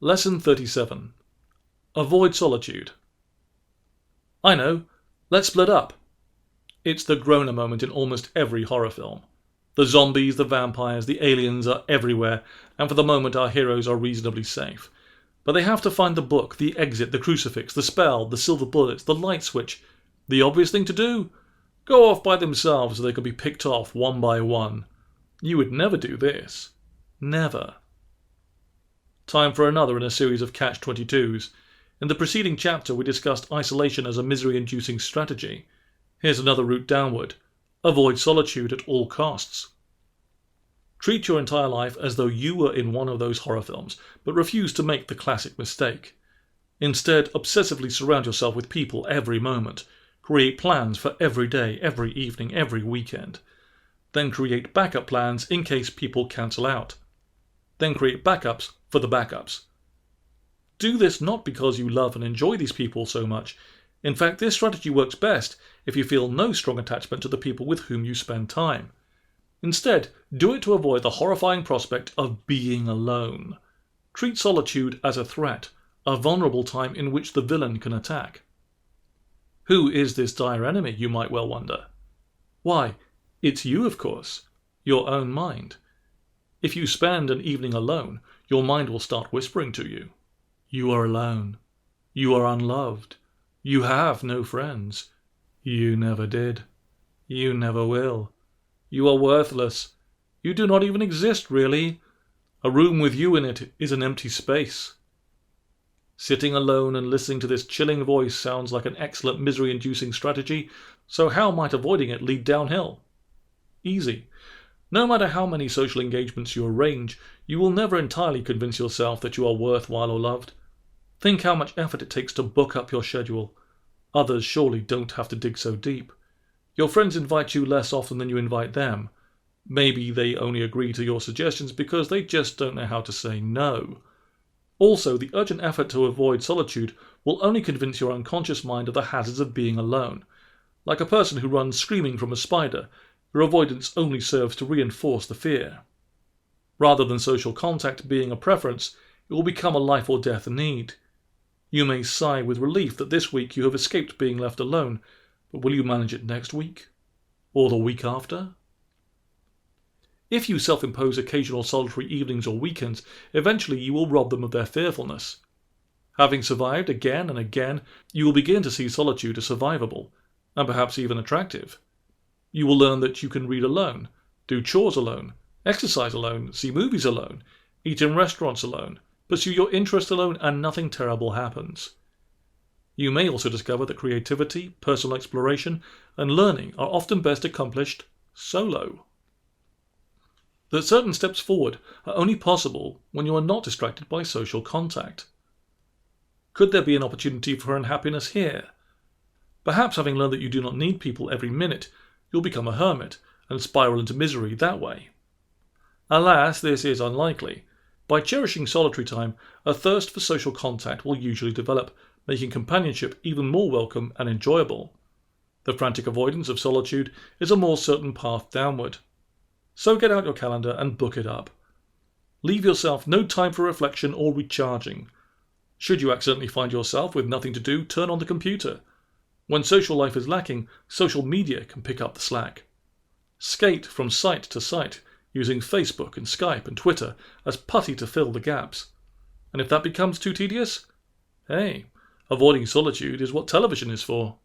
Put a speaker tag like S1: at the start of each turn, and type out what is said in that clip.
S1: Lesson 37. Avoid solitude. I know, let's split up. It's the groaner moment in almost every horror film. The zombies, the vampires, the aliens are everywhere, and for the moment our heroes are reasonably safe. But they have to find the book, the exit, the crucifix, the spell, the silver bullets, the light switch. The obvious thing to do? Go off by themselves so they can be picked off one by one. You would never do this. Never. Time for another in a series of catch-22s. In the preceding chapter we discussed isolation as a misery-inducing strategy. Here's another route downward. Avoid solitude at all costs. Treat your entire life as though you were in one of those horror films, but refuse to make the classic mistake. Instead, obsessively surround yourself with people every moment. Create plans for every day, every evening, every weekend. Then create backup plans in case people cancel out. Then create backups for the backups. Do this not because you love and enjoy these people so much. In fact, this strategy works best if you feel no strong attachment to the people with whom you spend time. Instead, do it to avoid the horrifying prospect of being alone. Treat solitude as a threat, a vulnerable time in which the villain can attack. Who is this dire enemy, you might well wonder? Why, it's you, of course, your own mind. If you spend an evening alone, your mind will start whispering to you. You are alone. You are unloved. You have no friends. You never did. You never will. You are worthless. You do not even exist, really. A room with you in it is an empty space. Sitting alone and listening to this chilling voice sounds like an excellent misery-inducing strategy, so how might avoiding it lead downhill? Easy. No matter how many social engagements you arrange, you will never entirely convince yourself that you are worthwhile or loved. Think how much effort it takes to book up your schedule. Others surely don't have to dig so deep. Your friends invite you less often than you invite them. Maybe they only agree to your suggestions because they just don't know how to say no. Also, the urgent effort to avoid solitude will only convince your unconscious mind of the hazards of being alone. Like a person who runs screaming from a spider, your avoidance only serves to reinforce the fear. Rather than social contact being a preference, it will become a life or death need. You may sigh with relief that this week you have escaped being left alone, but will you manage it next week? Or the week after? If you self-impose occasional solitary evenings or weekends, eventually you will rob them of their fearfulness. Having survived again and again, you will begin to see solitude as survivable, and perhaps even attractive. You will learn that you can read alone, do chores alone, exercise alone, see movies alone, eat in restaurants alone, pursue your interests alone, and nothing terrible happens. You may also discover that creativity, personal exploration, and learning are often best accomplished solo. That certain steps forward are only possible when you are not distracted by social contact. Could there be an opportunity for unhappiness here? Perhaps having learned that you do not need people every minute, you'll become a hermit and spiral into misery that way. Alas, this is unlikely. By cherishing solitary time, a thirst for social contact will usually develop, making companionship even more welcome and enjoyable. The frantic avoidance of solitude is a more certain path downward. So get out your calendar and book it up. Leave yourself no time for reflection or recharging. Should you accidentally find yourself with nothing to do, turn on the computer. When social life is lacking, social media can pick up the slack. Skate from site to site, using Facebook and Skype and Twitter as putty to fill the gaps. And if that becomes too tedious, hey, avoiding solitude is what television is for.